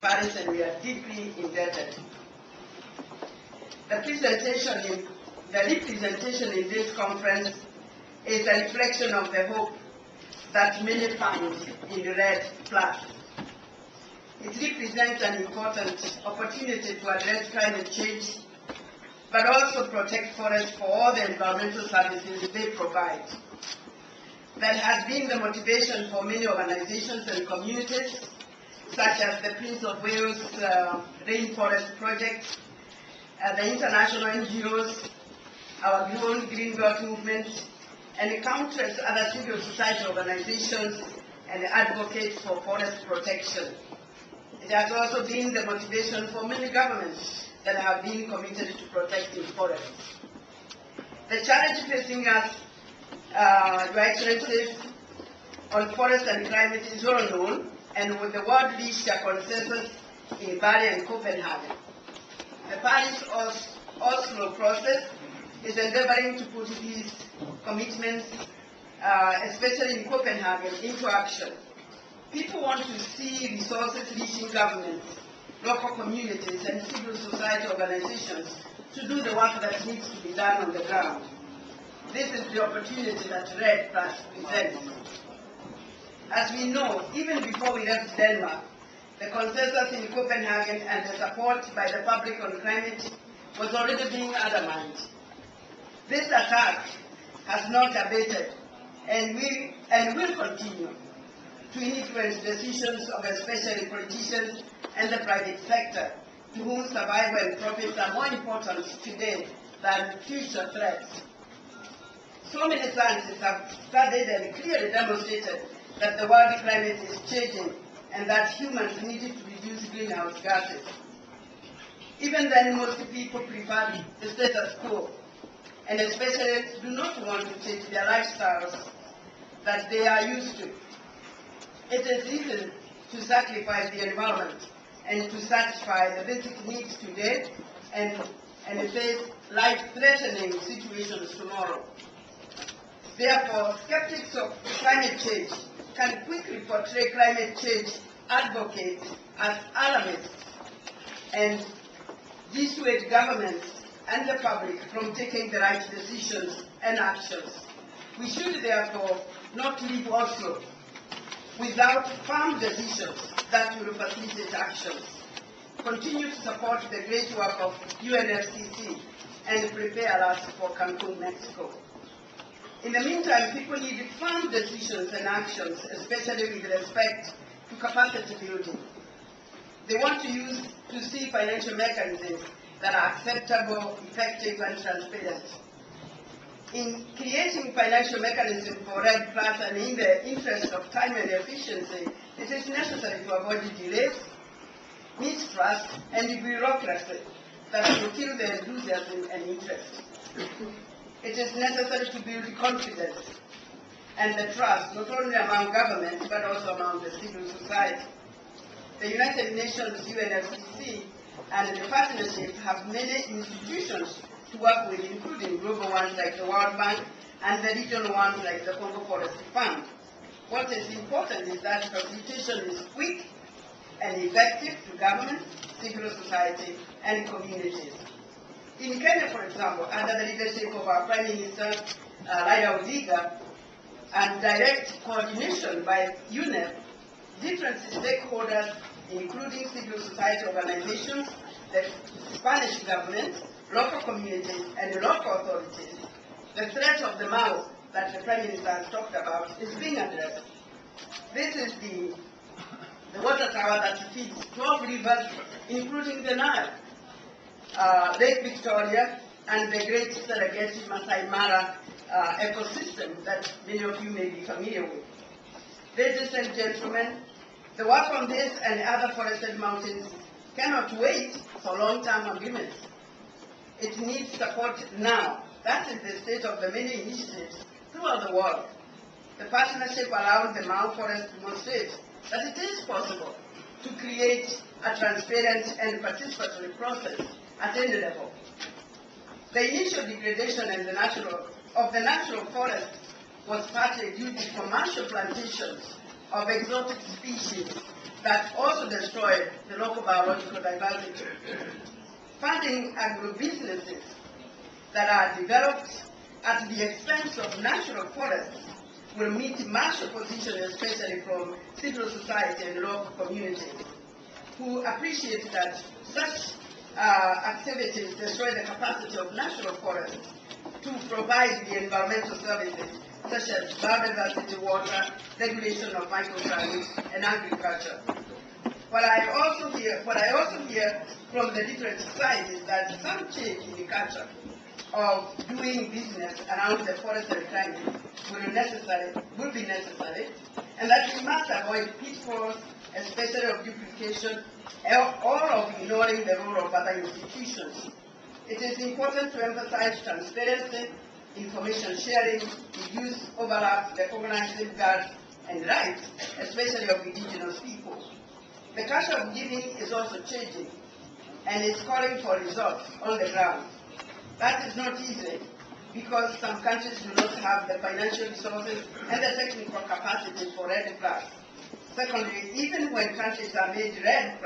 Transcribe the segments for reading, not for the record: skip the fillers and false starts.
Paris, and we are deeply indebted. The representation in this conference is a reflection of the hope that many find in the REDD+. It represents an important opportunity to address climate change, but also protect forests for all the environmental services they provide. That has been the motivation for many organizations and communities, such as the Prince of Wales Rainforest Project, the international NGOs, our own Green Belt movement, and countless other civil society organizations and advocates for forest protection. It has also been the motivation for many governments that have been committed to protecting forests. The challenge facing us, Your Excellencies, on forest and climate is well known, and with the world reached a consensus in Bali and Copenhagen. The Paris-Oslo process is endeavoring to put these commitments, especially in Copenhagen, into action. People want to see resources reaching governments, local communities, and civil society organizations to do the work that needs to be done on the ground. This is the opportunity that REDD+ presents. As we know, even before we left Denmark, the consensus in Copenhagen and the support by the public on climate was already being undermined. This attack has not abated and will continue to influence decisions of especially politicians and the private sector, to whom survival and profits are more important today than future threats. So many scientists have studied and clearly demonstrated that the world climate is changing and that humans need to reduce greenhouse gases. Even then, most people prefer the status quo, and especially do not want to change their lifestyles that they are used to. It is easy to sacrifice the environment and to satisfy the basic needs today and face life-threatening situations tomorrow. Therefore, skeptics of climate change can quickly portray climate change advocates as alarmists and dissuade governments and the public from taking the right decisions and actions. We should therefore not leave Oslo without firm decisions that will facilitate actions. Continue to support the great work of UNFCCC and prepare us for Cancun, Mexico. In the meantime, people need firm decisions and actions, especially with respect to capacity building. They want to see financial mechanisms that are acceptable, effective, and transparent. In creating financial mechanisms for REDD+ and in the interest of time and efficiency, it is necessary to avoid delays, mistrust, and bureaucracy that will kill the enthusiasm and interest. It is necessary to build confidence and the trust, not only among governments, but also among the civil society. The United Nations, UNFCCC, and the partnership have many institutions to work with, including global ones like the World Bank and the regional ones like the Congo Forestry Fund. What is important is that facilitation is quick and effective to government, civil society, and communities. In Kenya, for example, under the leadership of our Prime Minister, Raila Odinga, and direct coordination by UNEP, different stakeholders, including civil society organizations, the Spanish government, local communities, and local authorities, the threat of the Mao that the Prime Minister has talked about is being addressed. This is the water tower that feeds 12 rivers, including the Nile, Lake Victoria, and the great Serengeti Masai Mara ecosystem that many of you may be familiar with. Ladies and gentlemen, the work on this and other forested mountains cannot wait for long-term agreements. It needs support now. That is the state of the many initiatives throughout the world. The partnership allows the Mau Forest to demonstrate that it is possible to create a transparent and participatory process at any level. The initial degradation of the natural forest was partly due to commercial plantations of exotic species that also destroy the local biological diversity. Funding agro-businesses that are developed at the expense of natural forests will meet much opposition, especially from civil society and local communities, who appreciate that such activities destroy the capacity of natural forests to provide the environmental services such as biodiversity, water, regulation of microclimates, and agriculture. What I also hear from the different sides is that some change in the culture of doing business around the forestry climate will be necessary, and that we must avoid pitfalls, especially of duplication or of ignoring the role of other institutions. It is important to emphasize transparency, information sharing, reduce overlaps, recognize safeguards and rights, especially of indigenous people. The culture of giving is also changing and is calling for results on the ground. That is not easy because some countries do not have the financial resources and the technical capacity for REDD+. Secondly, even when countries are made REDD+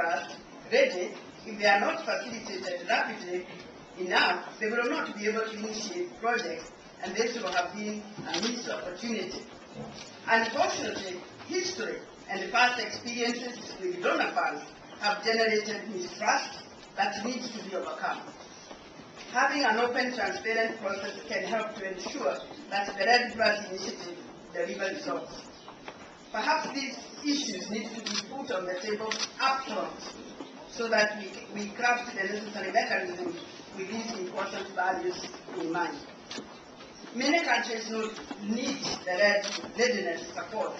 ready, if they are not facilitated rapidly enough, they will not be able to initiate projects, and this will have been a missed opportunity. Unfortunately, history and past experiences with donor funds have generated mistrust that needs to be overcome. Having an open, transparent process can help to ensure that the REDD+ initiative delivers results. Perhaps these issues need to be put on the table upfront so that we craft the necessary mechanisms with these important values in mind. Many countries need the readiness support.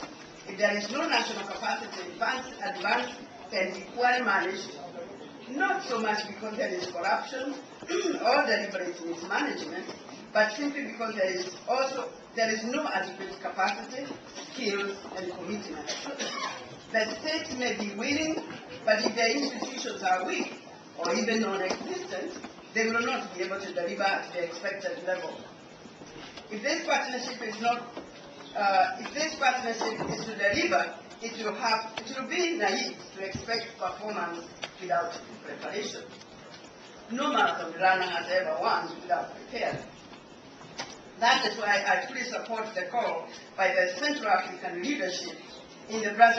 If there is no national capacity, funds advanced can be poorly managed, not so much because there is corruption or deliberate mismanagement, but simply because there is no adequate capacity, skills, and commitment. The state may be willing, but if their institutions are weak or even non-existent, they will not be able to deliver at the expected level. If this partnership is to deliver, it will be naive to expect performance without preparation. No marathon runner has ever won without preparing. That is why I fully support the call by the Central African leadership in the Brazzaville